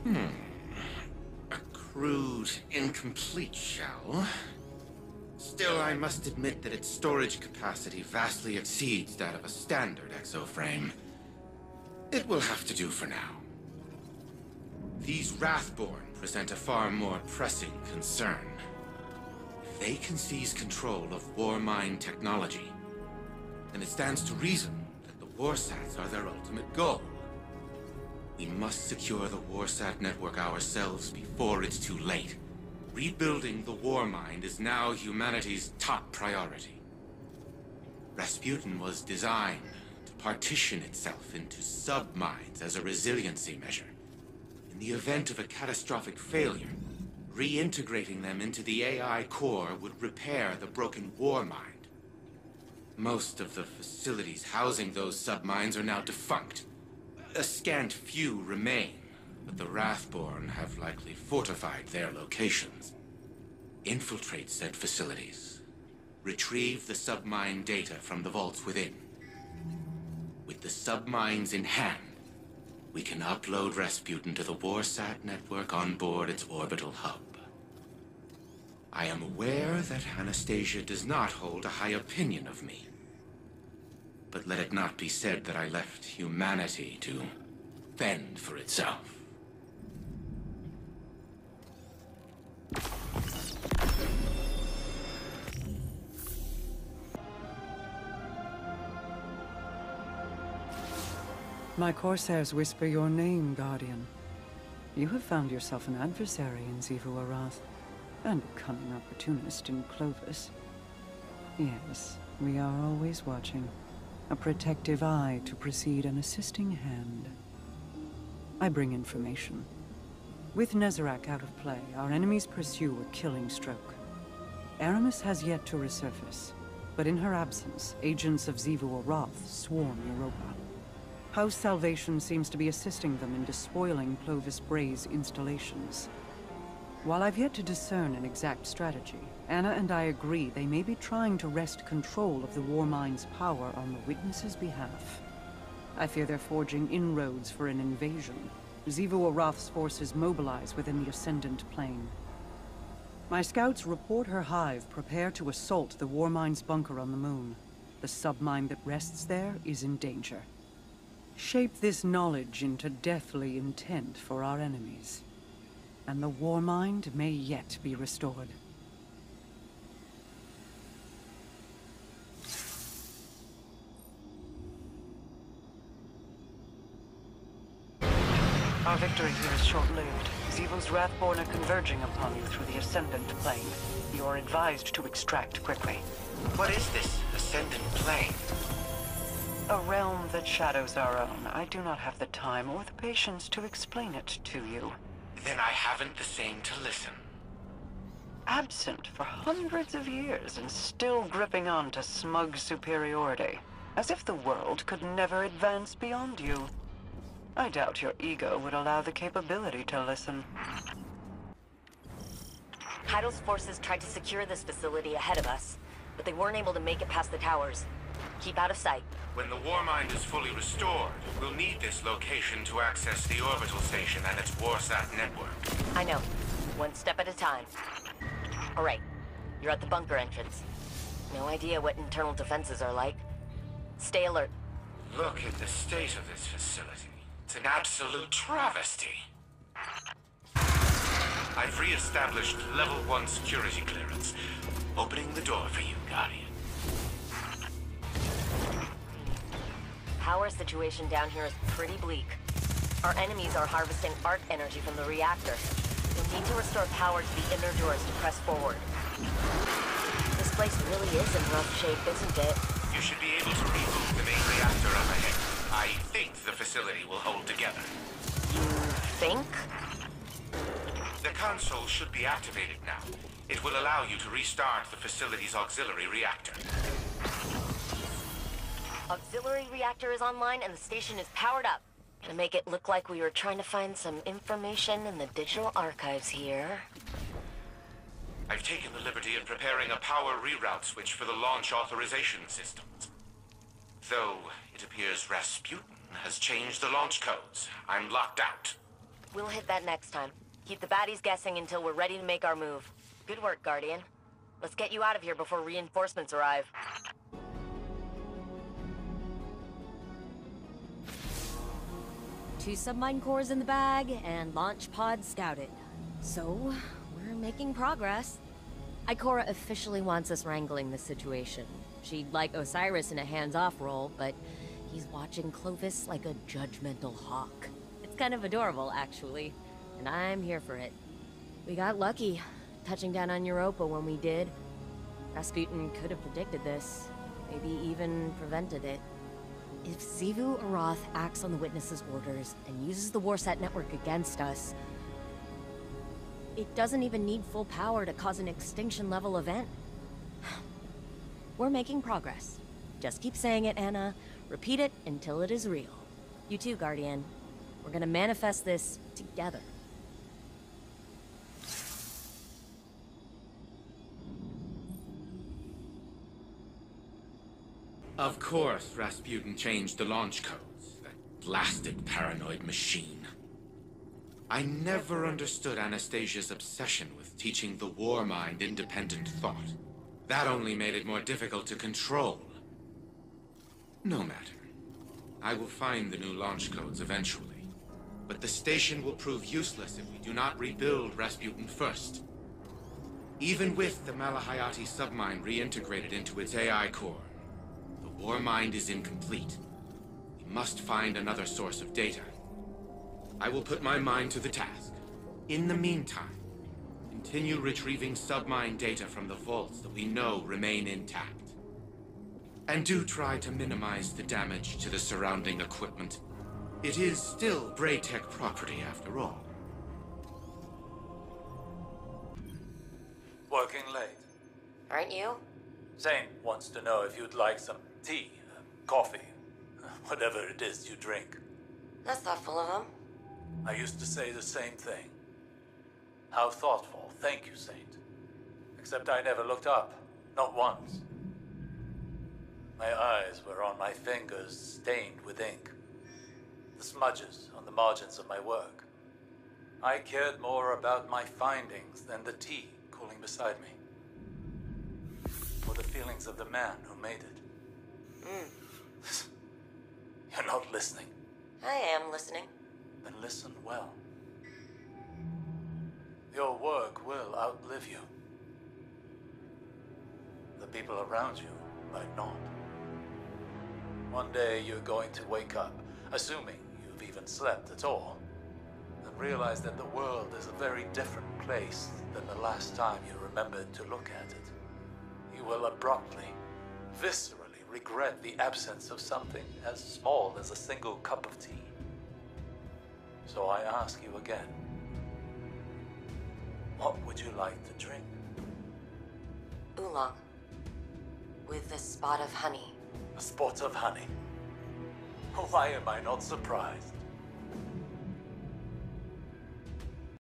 A crude, incomplete shell. Still, I must admit that its storage capacity vastly exceeds that of a standard exoframe. It will have to do for now. These Wrathborn present a far more pressing concern. If they can seize control of Warmind technology, then it stands to reason that the Warsats are their ultimate goal. We must secure the Warsat network ourselves before it's too late. Rebuilding the Warmind is now humanity's top priority. Rasputin was designed to partition itself into sub-minds as a resiliency measure. In the event of a catastrophic failure, reintegrating them into the AI core would repair the broken Warmind. Most of the facilities housing those sub-minds are now defunct. A scant few remain, but the Wrathborn have likely fortified their locations. Infiltrate said facilities. Retrieve the sub-mind data from the vaults within. With the sub-minds in hand, we can upload Rasputin to the Warsat network on board its orbital hub. I am aware that Anastasia does not hold a high opinion of me. But let it not be said that I left humanity to fend for itself. My Corsairs whisper your name, Guardian. You have found yourself an adversary in Xivu Arath, and a cunning opportunist in Clovis. Yes, we are always watching. A protective eye to precede an assisting hand. I bring information. With Nezarec out of play, our enemies pursue a killing stroke. Aramis has yet to resurface, but in her absence, agents of Xivu Arath swarm Europa. House Salvation seems to be assisting them in despoiling Clovis Bray's installations. While I've yet to discern an exact strategy, Anna and I agree they may be trying to wrest control of the Warmind's power on the Witness's behalf. I fear they're forging inroads for an invasion. Xivu Arath's forces mobilize within the Ascendant Plane. My scouts report her hive prepare to assault the Warmind's bunker on the moon. The submind that rests there is in danger. Shape this knowledge into deathly intent for our enemies, and the Warmind may yet be restored. Our victory here is short-lived. Xivu's Wrathborn are converging upon you through the Ascendant Plane. You are advised to extract quickly. What is this Ascendant Plane? A realm that shadows our own. I do not have the time or the patience to explain it to you. Then I haven't the same to listen. Absent for hundreds of years and still gripping on to smug superiority. As if the world could never advance beyond you. I doubt your ego would allow the capability to listen. Heidel's forces tried to secure this facility ahead of us, but they weren't able to make it past the towers. Keep out of sight. When the Warmind is fully restored, we'll need this location to access the orbital station and its Warsat network. I know. One step at a time. All right. You're at the bunker entrance. No idea what internal defenses are like. Stay alert. Look at the state of this facility. It's an absolute travesty. I've re-established level 1 security clearance. Opening the door for you, Guardian. Power situation down here is pretty bleak. Our enemies are harvesting arc energy from the reactor. We'll need to restore power to the inner doors to press forward. This place really is in rough shape, isn't it? You should be able to reboot the main reactor up ahead. I think the facility will hold together. You think? The console should be activated now. It will allow you to restart the facility's auxiliary reactor. Auxiliary reactor is online and the station is powered up. To make it look like we were trying to find some information in the digital archives here. I've taken the liberty of preparing a power reroute switch for the launch authorization systems. Though it appears Rasputin has changed the launch codes, I'm locked out. We'll hit that next time. Keep the baddies guessing until we're ready to make our move. Good work, Guardian. Let's get you out of here before reinforcements arrive. Two submine cores in the bag, and launch pod scouted. So, we're making progress. Ikora officially wants us wrangling this situation. She'd like Osiris in a hands-off role, but he's watching Clovis like a judgmental hawk. It's kind of adorable, actually, and I'm here for it. We got lucky, touching down on Europa when we did. Rasputin could have predicted this, maybe even prevented it. If Xivu Arath acts on the Witness's orders and uses the Warsat network against us, it doesn't even need full power to cause an extinction-level event. We're making progress. Just keep saying it, Anna. Repeat it until it is real. You too, Guardian. We're gonna manifest this together. Of course, Rasputin changed the launch codes. That blasted paranoid machine. I never understood Anastasia's obsession with teaching the Warmind independent thought. That only made it more difficult to control. No matter. I will find the new launch codes eventually. But the station will prove useless if we do not rebuild Rasputin first. Even with the Malahayati submine reintegrated into its AI core, the Warmind is incomplete. We must find another source of data. I will put my mind to the task. In the meantime, continue retrieving submine data from the vaults that we know remain intact. And do try to minimize the damage to the surrounding equipment. It is still Braytech property after all. Working late. Aren't you? Zane wants to know if you'd like some tea, coffee, whatever it is you drink. That's thoughtful of him. I used to say the same thing. How thoughtful, thank you, Saint. Except I never looked up, not once. My eyes were on my fingers stained with ink. The smudges on the margins of my work. I cared more about my findings than the tea cooling beside me. Or the feelings of the man who made it. You're not listening. I am listening. Then listen well. Your work will outlive you. The people around you might not. One day you're going to wake up, assuming you've even slept at all, and realize that the world is a very different place than the last time you remembered to look at it. You will abruptly, viscerally regret the absence of something as small as a single cup of tea. So I ask you again, what would you like to drink? Oolong. With a spot of honey. A spot of honey? Why am I not surprised?